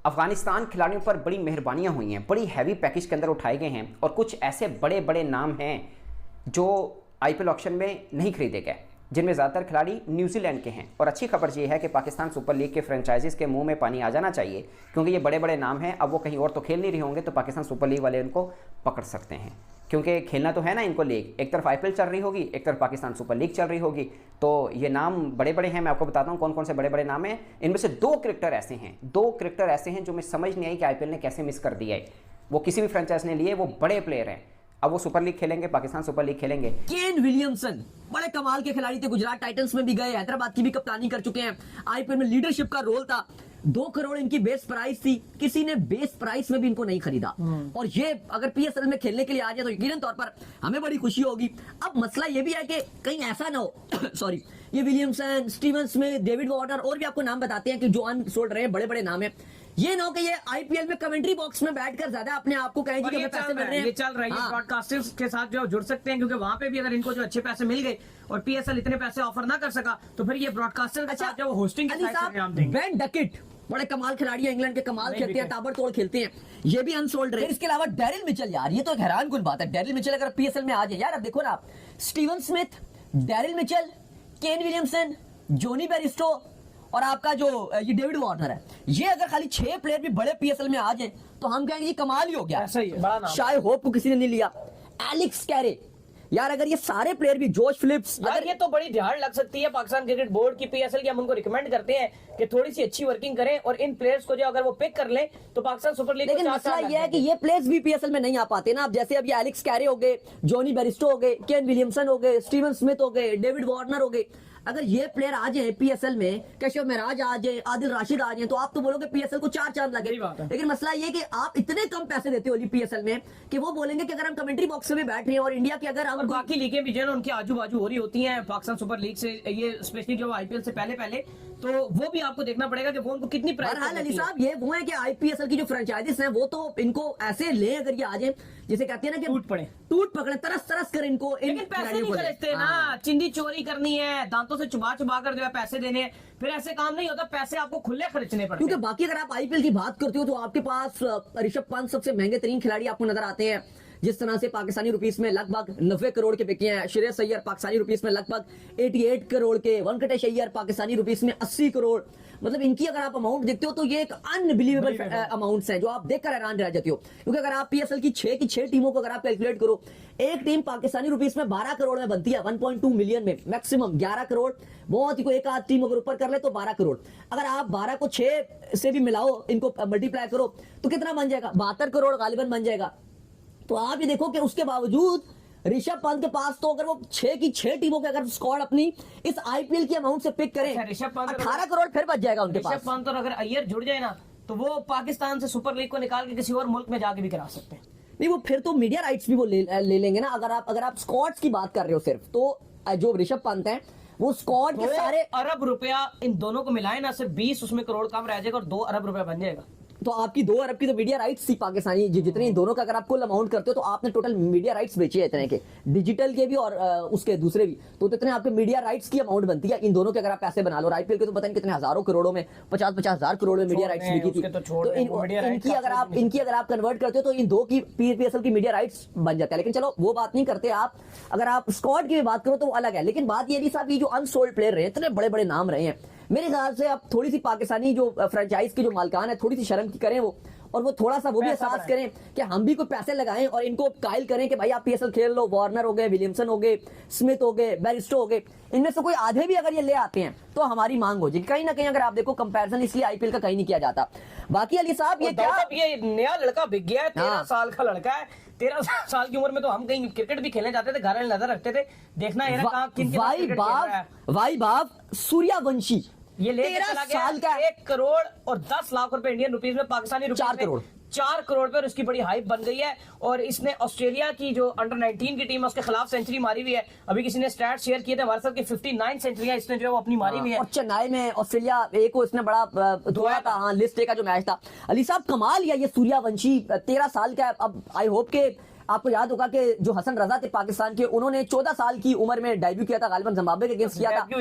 अफगानिस्तान खिलाड़ियों पर बड़ी मेहरबानियां हुई हैं, बड़ी हैवी पैकेज के अंदर उठाए गए हैं और कुछ ऐसे बड़े बड़े नाम हैं जो आईपीएल ऑक्शन में नहीं खरीदे गए, जिनमें ज़्यादातर खिलाड़ी न्यूजीलैंड के हैं। और अच्छी खबर ये है कि पाकिस्तान सुपर लीग के फ्रेंचाइजीज के मुंह में पानी आ जाना चाहिए, क्योंकि ये बड़े बड़े नाम हैं। अब वो कहीं और तो खेल नहीं रहे होंगे, तो पाकिस्तान सुपर लीग वाले उनको पकड़ सकते हैं, क्योंकि खेलना तो है ना इनको लीग। एक तरफ आईपीएल चल रही होगी, एक तरफ पाकिस्तान सुपर लीग चल रही होगी, तो ये नाम बड़े बड़े हैं। मैं आपको बताता हूँ कौन कौन से बड़े बड़े नाम हैं। इनमें से दो क्रिकेटर ऐसे हैं जो मैं समझ नहीं आई कि आईपीएल ने कैसे मिस कर दिया है। वो किसी भी फ्रेंचाइज ने लिए, वो बड़े प्लेयर हैं। अब वो सुपर लीग खेलेंगे, पाकिस्तान सुपर लीग खेलेंगे। केन विलियमसन बड़े कमाल के खिलाड़ी थे, गुजरात टाइटंस में भी गए, हैदराबाद की भी कप्तानी कर चुके हैं, आईपीएल में लीडरशिप का रोल था। 2 करोड़ इनकी बेस प्राइस थी, किसी ने बेस प्राइस में भी इनको नहीं खरीदा। और ये अगर पीएसएल में खेलने के लिए आ जाए तो यकीनन तौर पर हमें बड़ी खुशी होगी। अब मसला ये भी है कि कहीं ऐसा ना हो सॉरी, ये Williamson, Steven Smith, David Warner और भी आपको नाम बताते हैं कि जो अनसोल्ड रहे हैं, बड़े बड़े नाम है। ये ना हो कि ये आईपीएल में कमेंट्री बॉक्स में बैठकर ज्यादा अपने आप को कहें कि पैसे मिल रहे हैं। ये चल रहा है, ये ब्रॉडकास्टर्स के साथ जो जुड़ सकते हैं, क्योंकि वहां पे भी अगर इनको जो अच्छे पैसे मिल गए और पीएसएल इतने पैसे ऑफर ना कर सका, तो फिर ये ब्रॉडकास्टर के साथ जो होस्टिंग के साथ बेन डकेट बड़े कमाल खिलाड़ी है, इंग्लैंड के कमाल खेलते हैं, ताबड़तोड़ खेलते हैं, ये भी अनसोल्ड रहे। इसके अलावा डैरिल मिचेल, यार ये तो एक हैरान कुन बात है। डैरिल मिचेल अगर पीएसएल में आ जाए, यार अब देखो ना, Steven Smith, Daryl Mitchell, Kane Williamson, Jonny Bairstow और आपका जो ये डेविड वार्नर है, ये अगर खाली 6 प्लेयर भी बड़े पीएसएल में आ जाए तो हम कहेंगे ये कमाल ही हो गया। ऐसा ही है, बड़ा नाम। शायद होप को किसी ने नहीं लिया। एलेक्स कैरे, यार अगर ये सारे प्लेयर भी, जोश फिलिप्स, अगर ये तो बड़ी ध्यान लग सकती है पाकिस्तान क्रिकेट बोर्ड की, पीएसएल की। हम उनको रिकमेंड करते हैं कि थोड़ी सी अच्छी वर्किंग करें और इन प्लेयर्स को जो अगर वो पिक कर लें तो पाकिस्तान सुपर लीग। लेकिन मसला ये है कि ये प्लेयर्स भी पीएसएल में नहीं आ पाते ना। अब जैसे अभी एलेक्स कैरे हो गए, जॉनी बेरिस्टो हो गए, केन विलियमसन हो गए, स्टीवन स्मिथ हो गए, डेविड वार्नर हो गए, अगर ये प्लेयर आ जाए पीएसएल में, कैशव महराज आ जाए, आदिल राशिद आ जाए, तो आप तो बोलोगे पीएसएल को 4 चांद लगे। लेकिन मसला ये कि आप इतने कम पैसे देते हो पीएसएल में कि वो बोलेंगे कि अगर हम कमेंट्री बॉक्स में बैठ रहे हैं और इंडिया की अगर हम बाकी लीगें भी जो है उनकी आजू बाजू हो रही होती हैं पाकिस्तान सुपर लीग से, ये स्पेशली जो आईपीएल से पहले, तो वो भी आपको देखना पड़ेगा कि वो उनको कितनी प्राइस। अली साहब, ये वो है कि आईपीएल की जो फ्रेंचाइजीज हैं वो तो इनको ऐसे ले, अगर ये आ जाए, जिसे कहते हैं ना कि टूट पकड़े, तरस कर इनको। लेकिन पैसे नहीं खरीदते ना, चिंदी चोरी करनी है, दांतों से चुबा कर जो है पैसे देने हैं, फिर ऐसे काम नहीं होता। पैसे आपको खुले खर्चने पड़ते हैं। क्योंकि बाकी अगर आप आईपीएल की बात करते हो तो आपके पास ऋषभ पंत सबसे महंगे तरीन खिलाड़ी आपको नजर आते हैं, जिस तरह से पाकिस्तानी रुपीस में लगभग 90 करोड़ के बिके हैं। श्रेयस अय्यर पाकिस्तानी रुपीस में लगभग 88 करोड़ के, वेंकटेश अय्यर पाकिस्तानी रुपीस में 80 करोड़। मतलब इनकी अगर आप अमाउंट देखते हो तो ये एक अनबिलीवेबल अमाउंट्स हैं जो आप देखकर हैरान रह जाते हो। क्योंकि अगर आप पीएसएल की 6 टीमों को अगर आप कैलकुलेट करो, एक टीम पाकिस्तानी रुपीस में 12 करोड़ में बनती है, 1.2 मिलियन में, मैक्सिमम 11 करोड़, बहुत ही कोई एक आध टीम अगर ऊपर कर ले तो 12 करोड़। अगर आप 12 को 6 से भी मिलाओ, इनको मल्टीप्लाई करो तो कितना बन जाएगा? 72 करोड़ गालिबन बन जाएगा। तो आप ये देखो कि उसके बावजूद ऋषभ पंत के पास तो अगर वो 6 टीमों के अगर स्क्वाड अपनी इस आईपीएल की अमाउंट से पिक करें, ऋषभ पंत 18 करोड़ फिर बच जाएगा उनके पास। ऋषभ पंत और अगर अय्यर जुड़ जाए ना, तो वो पाकिस्तान से सुपर लीग को निकाल के किसी और मुल्क में जाके भी करा सकते हैं। नहीं, वो फिर तो मीडिया राइट्स भी वो ले लेंगे ना। अगर आप स्क्वाड्स की बात कर रहे हो सिर्फ, तो जो ऋषभ पंत है वो स्क्वाड के सारे अरब रुपया इन दोनों को मिलाए ना, सिर्फ 20 उसमें करोड़ कम रह जाएगा और 2 अरब रुपया बन जाएगा। तो आपकी 2 अरब की तो मीडिया राइट्स थी पाकिस्तानी, जितने इन दोनों का अगर आप कुल अमाउंट करते हो तो आपने टोटल मीडिया राइट्स बेचे हैं इतने के, डिजिटल के भी और उसके दूसरे भी, तो इतने आपके मीडिया राइट्स की अमाउंट बनती है इन दोनों के अगर आप पैसे बना लो। आईपीएल के तो पता नहीं कितने हजारों करोड़ों में, 50 हजार करोड़ में मीडिया राइट्स बिकी थी। तो इनकी अगर आप कन्वर्ट करते हो तो इन 2 की पीएसएल की मीडिया राइट्स बन जाता है। लेकिन चलो वो बात नहीं करते आप। अगर आप स्क्वाड की भी बात करो तो वो अलग है। लेकिन बात ये साहब, ये जो अनसोल्ड प्लेयर रहे, इतने बड़े बड़े नाम रहे हैं, मेरे ख्याल से अब थोड़ी सी पाकिस्तानी जो फ्रेंचाइज की जो मालकान है, थोड़ी सी शर्म की करें वो, और वो थोड़ा सा वो भी एहसास करें कि हम भी कोई पैसे लगाएं और इनको कायल करें कि भाई आप पीएसएल खेल लो। वार्नर हो गए, विलियमसन हो गए, स्मिथ हो गए, बेरिस्टो हो गए, इनमें से कोई आधे भी अगर ये ले आते हैं तो हमारी मांग हो जाएगी। कहीं ना कहीं अगर आप देखो कंपैरिजन इसलिए आईपीएल का कहीं नहीं किया जाता। बाकी अली साहब, ये क्या ये नया लड़का बिक गया है, 13 साल का लड़का है। 13 साल की उम्र में तो हम कहीं क्रिकेट भी खेलने जाते थे, घर में नजर रखते थे, देखना है ना भाई बाप सूर्यवंशी, ये 13 साल का, 1 करोड़ और 10 लाख रुपए इंडियन रुपीस में, पाकिस्तानी रुपीस 4 करोड़ पे उसकी बड़ी हाइप बन गई है। और इसने ऑस्ट्रेलिया की जो अंडर 19 की टीम है उसके खिलाफ सेंचुरी मारी हुई है। अभी किसी ने स्टैट शेयर किए थे हमारे साथ कि 59 सेंचुरियां इसने जो है वो अपनी मारी हुई है। और चेन्नई में ऑस्ट्रेलिया ए को इसने बड़ा धोया था। हाँ, लिस्ट ए का जो मैच था। अली साहब कमाल, या ये सूर्यवंशी 13 साल का। अब आई होप के आपको याद होगा कि जो हसन रजा थे पाकिस्तान के, उन्होंने 14 साल की उम्र में डेब्यू किया था, गालिबन जिम्बाब्वे के अगेंस्ट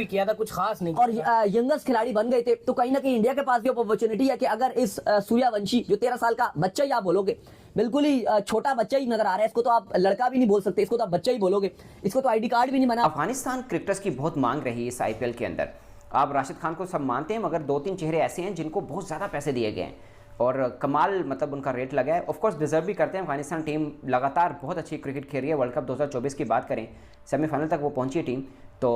किया था, कुछ खास नहीं और यंगेस्ट खिलाड़ी बन गए थे। तो कहीं ना कहीं इंडिया के पास भी अपॉर्चुनिटी है कि अगर इस सूर्यवंशी जो 13 साल का बच्चा ही आप बोलोगे, बिल्कुल ही छोटा बच्चा ही नजर आ रहा है, इसको तो आप लड़का भी नहीं बोल सकते, इसको तो आप बच्चा ही बोलोगे, इसको तो आईडी कार्ड भी नहीं बना। अफगानिस्तान क्रिकेटर्स की बहुत मांग रही इस आईपीएल के अंदर। आप राशिद खान को सब मानते हैं, मगर 2-3 चेहरे ऐसे हैं जिनको बहुत ज़्यादा पैसे दिए गए हैं और कमाल मतलब उनका रेट लगा है। ऑफ कोर्स डिजर्व भी करते हैं। अफगानिस्तान टीम लगातार बहुत अच्छी क्रिकेट खेल रही है। वर्ल्ड कप 2024 की बात करें, सेमीफाइनल तक वो पहुंची है टीम, तो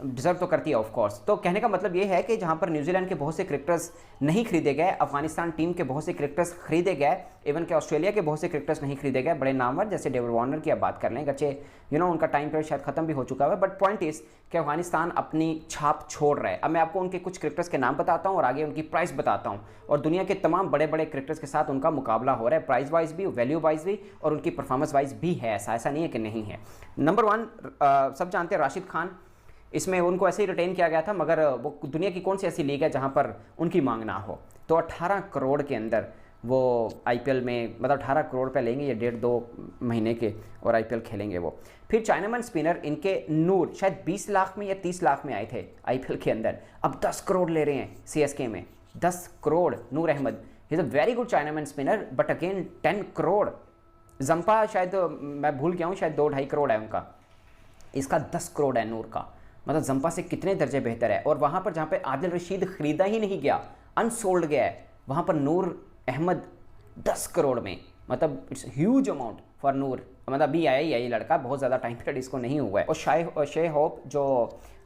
डिजर्व तो करती है ऑफ कोर्स। तो कहने का मतलब ये है कि जहां पर न्यूजीलैंड के बहुत से क्रिकेटर्स नहीं खरीदे गए, अफगानिस्तान टीम के बहुत से क्रिकेटर्स खरीदे गए, इवन के ऑस्ट्रेलिया के बहुत से क्रिकेटर्स नहीं खरीदे गए, बड़े नामवर जैसे डेविड वार्नर की आप बात कर लें, गच्चे उनका टाइम पीरियड शायद खत्म भी हो चुका है, बट पॉइंट इज कि अफगानिस्तान अपनी छाप छोड़ रहा है। अब मैं आपको उनके कुछ क्रिकेटर्स के नाम बताता हूँ और आगे उनकी प्राइस बताता हूँ, और दुनिया के तमाम बड़े बड़े क्रिकेटर्स के साथ उनका मुकाबला हो रहा है, प्राइस वाइज भी, वैल्यू वाइज भी, और उनकी परफॉर्मेंस वाइज भी है। ऐसा नहीं है कि नहीं है। नंबर 1 सब जानते हैं राशिद खान, इसमें उनको ऐसे ही रिटेन किया गया था, मगर वो दुनिया की कौन सी ऐसी लीग है जहां पर उनकी मांग ना हो। तो 18 करोड़ के अंदर वो आईपीएल में, मतलब 18 करोड़ पे लेंगे ये 1.5-2 महीने के, और आईपीएल खेलेंगे वो। फिर चाइनामैन स्पिनर इनके नूर शायद 20 लाख में या 30 लाख में आए थे आईपीएल के अंदर, अब 10 करोड़ ले रहे हैं सीएसके में, 10 crore. Noor Ahmad is a very good chinaman spinner, but again 10 crore. Zampa शायद मैं भूल गया हूँ, शायद 2-2.5 करोड़ है उनका, इसका 10 करोड़ है नूर का। मतलब जंपा से कितने दर्जे बेहतर है। और वहाँ पर जहाँ पे आदिल रशीद खरीदा ही नहीं गया, अनसोल्ड गया है, वहाँ पर नूर अहमद 10 करोड़ में, मतलब इट्स ह्यूज अमाउंट फॉर नूर। मतलब अभी आया ही है ये लड़का, बहुत ज़्यादा टाइम पीरियड इसको नहीं हुआ है। और शे होप जो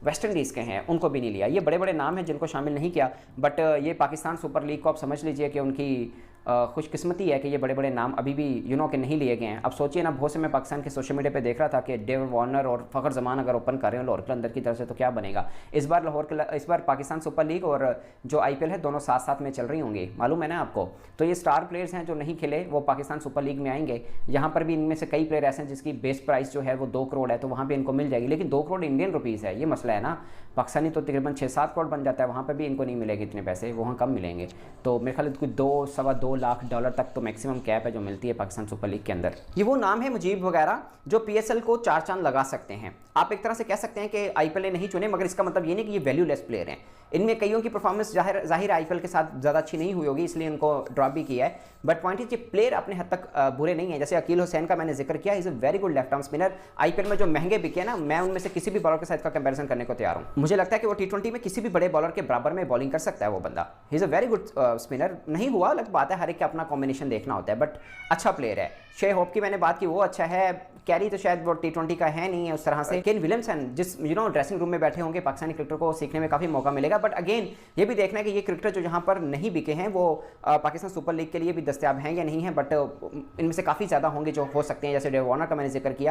वेस्ट इंडीज़ के हैं उनको भी नहीं लिया। ये बड़े बड़े नाम हैं जिनको शामिल नहीं किया, बट ये पाकिस्तान सुपर लीग को आप समझ लीजिए कि उनकी खुशकिस्मती है कि ये बड़े बड़े नाम अभी भी के नहीं लिए गए हैं। अब सोचिए ना, बहुत से मैं पाकिस्तान के सोशल मीडिया पे देख रहा था कि डेविड वार्नर और फ़खर जमान अगर ओपन कर रहे हैं लाहौर कलंदर की तरफ से तो क्या बनेगा। इस बार पाकिस्तान सुपर लीग और जो आईपीएल है दोनों साथ साथ में चल रही होंगी, मालूम है ना आपको। तो ये स्टार प्लेयर्स हैं जो नहीं खेले, वो पाकिस्तान सुपर लीग में आएंगे। यहाँ पर भी इनमें से कई प्लेयर ऐसे हैं जिसकी बेस प्राइस जो है वो 2 करोड़ है, तो वहाँ पर इनको मिल जाएगी। लेकिन 2 करोड़ इंडियन रुपीज़ है, ये मसला है ना। पाकिस्तानी तो तकरीबन 6-7 करोड़ बन जाता है, वहाँ पर भी इनको नहीं मिलेंगे इतने पैसे, वहाँ कम मिलेंगे। तो मेरे ख्याल कुछ 2-2.25 लाख डॉलर तक तो मैक्सिमम कैप है जो मिलती है पाकिस्तान सुपर लीग के अंदर। ये वो नाम है मुजीब वगैरह जो पीएसएल को 4 चांद लगा सकते हैं। आप एक तरह से कह सकते हैं कि आईपीएल ने नहीं चुने, मगर इसका मतलब ये नहीं कि ये वैल्यूलेस प्लेयर हैं। इनमें कईयों की परफॉर्मेंस जाहिर आईपीएल के साथ ज़्यादा अच्छी नहीं हुई होगी, इसलिए इनको ड्रॉप भी किया है। बट पॉइंट इज, ये प्लेयर अपने हद तक बुरे नहीं है। जैसे अकील हुसैन का मैंने जिक्र किया, is a very good left arm spinner. IPL में जो महंगे बिके ना, मैं उनमें से किसी भी बॉलर के साथ का कंपैरिजन करने को तैयार हूँ। मुझे लगता है कि वो T20 में किसी भी बड़े बॉलर के बराबर में बॉलिंग कर सकता है वो बंदा। He is a very good spinner. नहीं हुआ अलग बात है, हर एक का अपना कॉम्बिनेशन देखना होता है, बट अच्छा प्लेयर है। शे होप की मैंने बात की, वो अच्छा है। कैरी तो शायद वो T20 का है नहीं है उस तरह से। केन विलियमसन जिस ड्रेसिंग रूम में बैठे होंगे, पाकिस्तानी क्रिकेटर को सीखने में काफ़ी मौका मिलेगा। बट अगेन ये भी देखना है कि ये क्रिकेटर जो यहाँ पर नहीं बिके हैं वो पाकिस्तान सुपर लीग के लिए भी दस्तयाब हैं या नहीं है। बट इनमें से काफ़ी ज़्यादा होंगे जो हो सकते हैं, जैसे डेविड वार्नर का मैंने जिक्र किया।